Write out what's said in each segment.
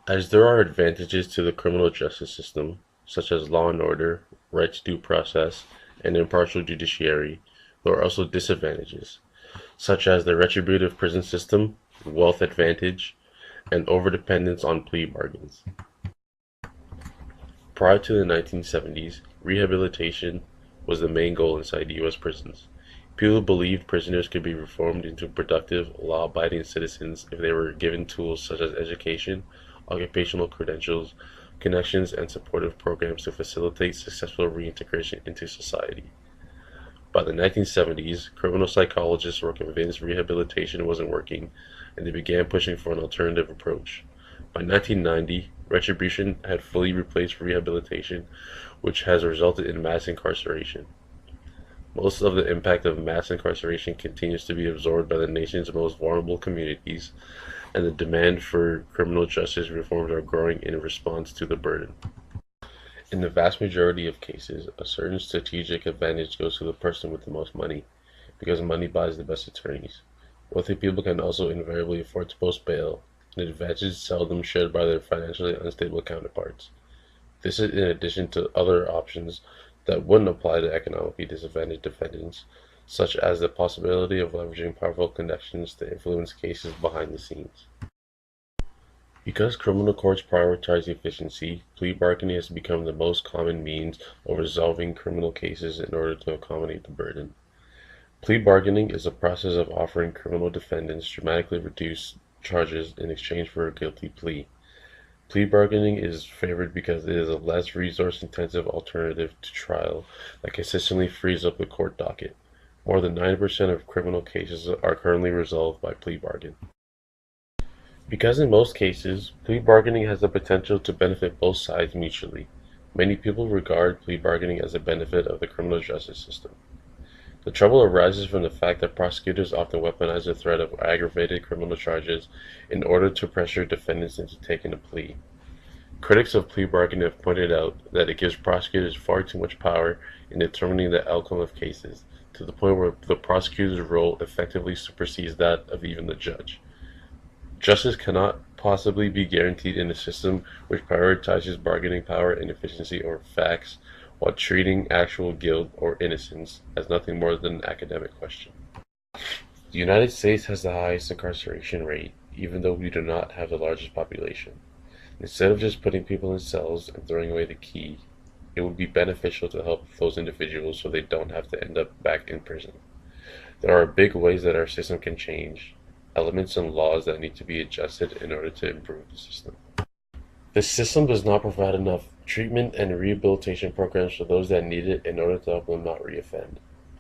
As there are advantages to the criminal justice system, such as law and order, right to due process, and impartial judiciary, there are also disadvantages, such as the retributive prison system, wealth advantage, and overdependence on plea bargains. Prior to the 1970s, rehabilitation was the main goal inside U.S. prisons. People believed prisoners could be reformed into productive, law-abiding citizens if they were given tools such as education, occupational credentials, connections, and supportive programs to facilitate successful reintegration into society. By the 1970s, criminal psychologists were convinced rehabilitation wasn't working, and they began pushing for an alternative approach. By 1990, retribution had fully replaced rehabilitation, which has resulted in mass incarceration. Most of the impact of mass incarceration continues to be absorbed by the nation's most vulnerable communities, and the demand for criminal justice reforms are growing in response to the burden. In the vast majority of cases, a certain strategic advantage goes to the person with the most money, because money buys the best attorneys. Wealthy people can also invariably afford to post bail, an advantage seldom shared by their financially unstable counterparts. This is in addition to other options that wouldn't apply to economically disadvantaged defendants, such as the possibility of leveraging powerful connections to influence cases behind the scenes. Because criminal courts prioritize efficiency, plea bargaining has become the most common means of resolving criminal cases in order to accommodate the burden. Plea bargaining is a process of offering criminal defendants dramatically reduced charges in exchange for a guilty plea. Plea bargaining is favored because it is a less resource-intensive alternative to trial that consistently frees up the court docket. More than 90% of criminal cases are currently resolved by plea bargain. Because in most cases, plea bargaining has the potential to benefit both sides mutually, many people regard plea bargaining as a benefit of the criminal justice system. The trouble arises from the fact that prosecutors often weaponize the threat of aggravated criminal charges in order to pressure defendants into taking a plea. Critics of plea bargaining have pointed out that it gives prosecutors far too much power in determining the outcome of cases, to the point where the prosecutor's role effectively supersedes that of even the judge. Justice cannot possibly be guaranteed in a system which prioritizes bargaining power and efficiency over facts, while treating actual guilt or innocence as nothing more than an academic question. The United States has the highest incarceration rate, even though we do not have the largest population. Instead of just putting people in cells and throwing away the key, it would be beneficial to help those individuals so they don't have to end up back in prison. There are big ways that our system can change, elements and laws that need to be adjusted in order to improve the system. The system does not provide enough treatment and rehabilitation programs for those that need it in order to help them not reoffend.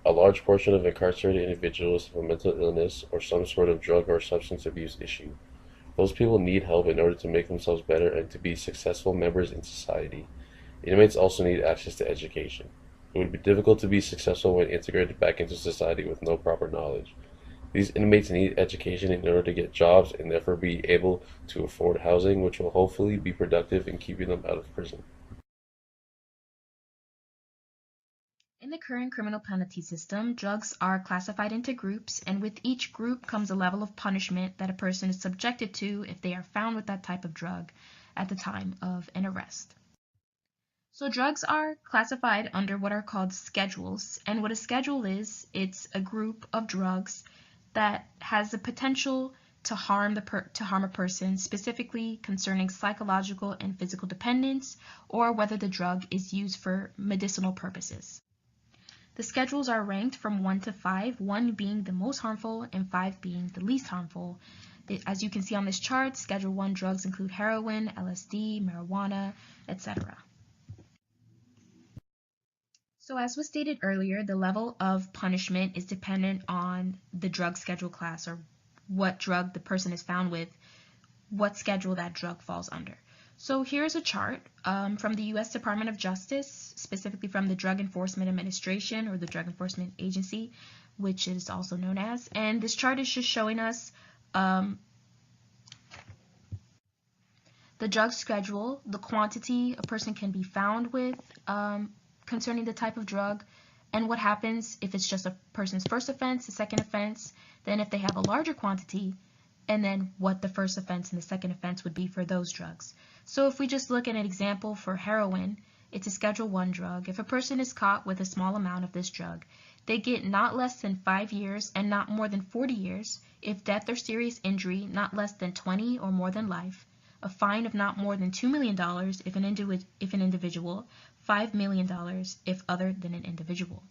A large portion of incarcerated individuals have a mental illness or some sort of drug or substance abuse issue. Those people need help in order to make themselves better and to be successful members in society. Inmates also need access to education. It would be difficult to be successful when integrated back into society with no proper knowledge. These inmates need education in order to get jobs and therefore be able to afford housing, which will hopefully be productive in keeping them out of prison. In the current criminal penalty system, drugs are classified into groups, and with each group comes a level of punishment that a person is subjected to if they are found with that type of drug at the time of an arrest. So drugs are classified under what are called schedules, and what a schedule is, it's a group of drugs that has the potential to harm a person, specifically concerning psychological and physical dependence, or whether the drug is used for medicinal purposes. The schedules are ranked from 1 to 5, 1 being the most harmful and 5 being the least harmful. As you can see on this chart, Schedule 1 drugs include heroin, LSD, marijuana, etc. So as was stated earlier, the level of punishment is dependent on the drug schedule class, or what drug the person is found with, what schedule that drug falls under. So here's a chart from the U.S. Department of Justice, specifically from the Drug Enforcement Administration, or the Drug Enforcement Agency, which is also known as. And this chart is just showing us the drug schedule, the quantity a person can be found with concerning the type of drug, and what happens if it's just a person's first offense, the second offense. Then if they have a larger quantity, and then what the first offense and the second offense would be for those drugs. So if we just look at an example for heroin, it's a Schedule I drug. If a person is caught with a small amount of this drug, they get not less than 5 years and not more than 40 years if death or serious injury, not less than 20 or more than life, a fine of not more than $2 million if an individual, $5 million if other than an individual.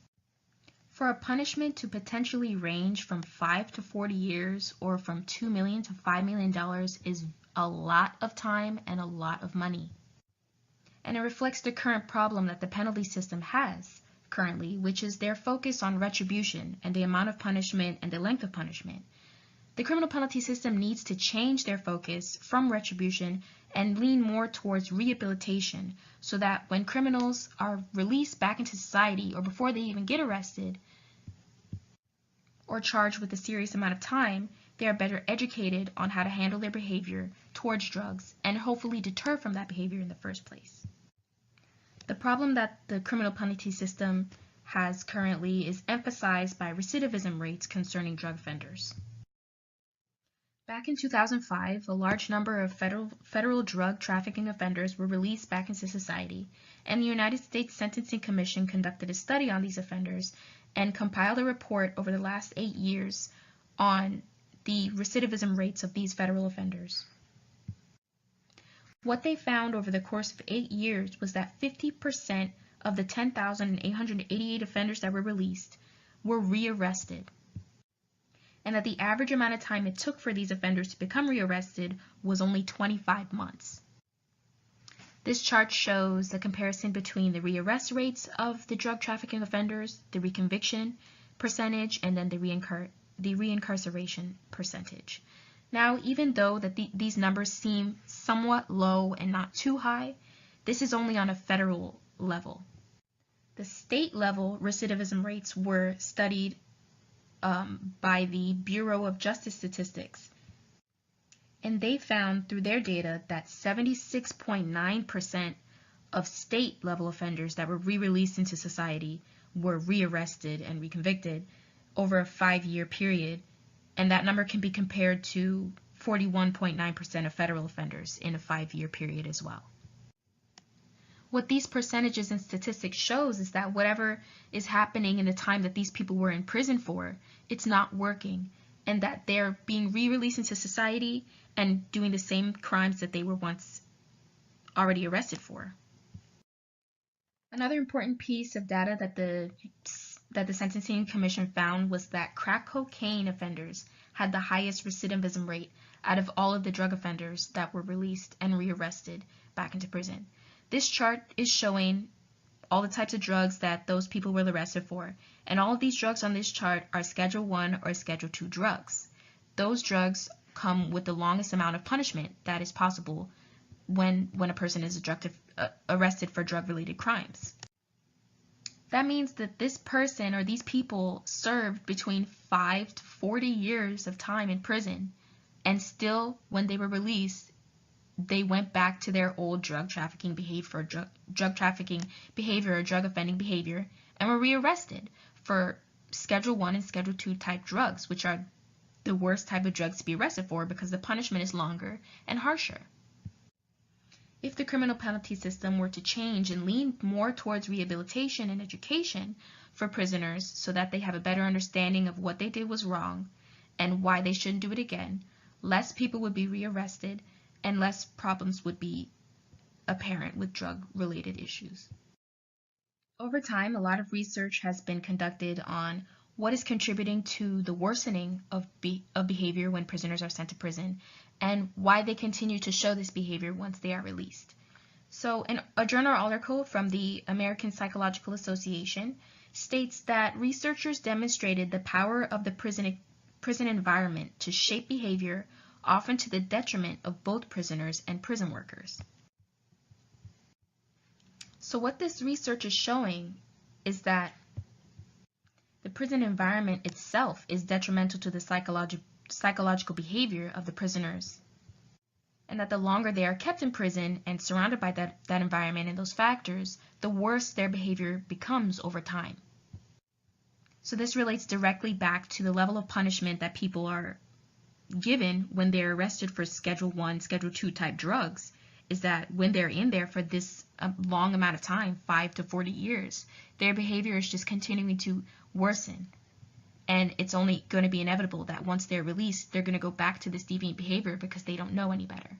For a punishment to potentially range from 5 to 40 years or from $2 million to $5 million is a lot of time and a lot of money. And it reflects the current problem that the penalty system has currently, which is their focus on retribution and the amount of punishment and the length of punishment. The criminal penalty system needs to change their focus from retribution and lean more towards rehabilitation so that when criminals are released back into society or before they even get arrested or charged with a serious amount of time, they are better educated on how to handle their behavior towards drugs and hopefully deter from that behavior in the first place. The problem that the criminal penalty system has currently is emphasized by recidivism rates concerning drug offenders. Back in 2005, a large number of federal drug trafficking offenders were released back into society, and the United States Sentencing Commission conducted a study on these offenders and compiled a report over the last 8 years on the recidivism rates of these federal offenders. What they found over the course of 8 years was that 50% of the 10,888 offenders that were released were rearrested, and that the average amount of time it took for these offenders to become rearrested was only 25 months. This chart shows the comparison between the rearrest rates of the drug trafficking offenders, the reconviction percentage, and then the reincarceration percentage. Now, even though that these numbers seem somewhat low and not too high, this is only on a federal level. The state level recidivism rates were studied by the Bureau of Justice Statistics, and they found through their data that 76.9% of state level offenders that were re-released into society were rearrested and reconvicted over a 5-year period, and that number can be compared to 41.9% of federal offenders in a 5-year period as well. What these percentages and statistics shows is that whatever is happening in the time that these people were in prison for, it's not working, and that they're being re-released into society and doing the same crimes that they were once already arrested for. Another important piece of data that the Sentencing Commission found was that crack cocaine offenders had the highest recidivism rate out of all of the drug offenders that were released and rearrested back into prison. This chart is showing all the types of drugs that those people were arrested for, and all of these drugs on this chart are Schedule I or Schedule II drugs. Those drugs come with the longest amount of punishment that is possible when a person is arrested for drug-related crimes. That means that this person or these people served between 5 to 40 years of time in prison, and still, when they were released, they went back to their old drug trafficking behavior, or drug offending behavior, and were rearrested for Schedule I and Schedule II type drugs, which are the worst type of drugs to be arrested for because the punishment is longer and harsher. If the criminal penalty system were to change and lean more towards rehabilitation and education for prisoners so that they have a better understanding of what they did was wrong and why they shouldn't do it again, less people would be rearrested and less problems would be apparent with drug-related issues. Over time, a lot of research has been conducted on what is contributing to the worsening of behavior when prisoners are sent to prison, and why they continue to show this behavior once they are released. So, a journal article from the American Psychological Association states that researchers demonstrated the power of the prison environment to shape behavior, often to the detriment of both prisoners and prison workers. So what this research is showing is that the prison environment itself is detrimental to the psychological behavior of the prisoners, and that the longer they are kept in prison and surrounded by that environment and those factors, the worse their behavior becomes over time. So this relates directly back to the level of punishment that people are given when they're arrested for Schedule 1, Schedule 2 type drugs is that when they're in there for this long amount of time, 5 to 40 years, their behavior is just continuing to worsen. And it's only going to be inevitable that once they're released, they're going to go back to this deviant behavior because they don't know any better.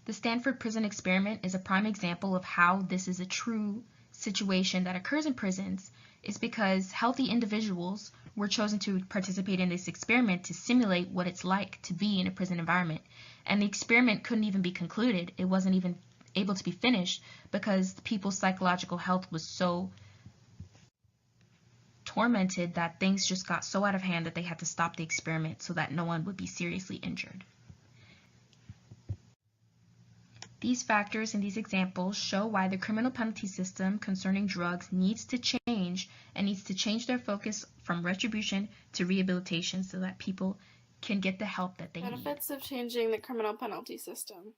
The Stanford Prison Experiment is a prime example of how this is a true situation that occurs in prisons, is because healthy individuals were chosen to participate in this experiment to simulate what it's like to be in a prison environment. And the experiment couldn't even be concluded. It wasn't even able to be finished because the people's psychological health was so tormented that things just got so out of hand that they had to stop the experiment so that no one would be seriously injured. These factors and these examples show why the criminal penalty system concerning drugs needs to change and needs to change their focus from retribution to rehabilitation so that people can get the help that they need. Benefits of changing the criminal penalty system.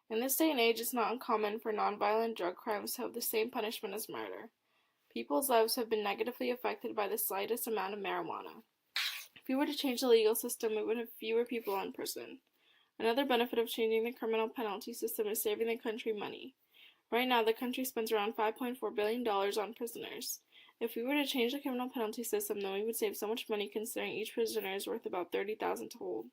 In this day and age, it's not uncommon for nonviolent drug crimes to have the same punishment as murder. People's lives have been negatively affected by the slightest amount of marijuana. If we were to change the legal system, we would have fewer people in prison. Another benefit of changing the criminal penalty system is saving the country money. Right now, the country spends around $5.4 billion on prisoners. If we were to change the criminal penalty system, then we would save so much money considering each prisoner is worth about $30,000 to hold.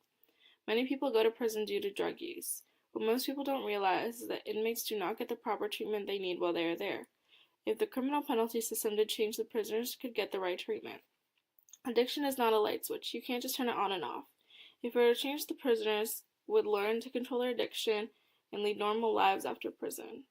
Many people go to prison due to drug use. What most people don't realize is that inmates do not get the proper treatment they need while they are there. If the criminal penalty system did change, the prisoners could get the right treatment. Addiction is not a light switch. You can't just turn it on and off. If we were to change, the prisoners would learn to control their addiction and lead normal lives after prison.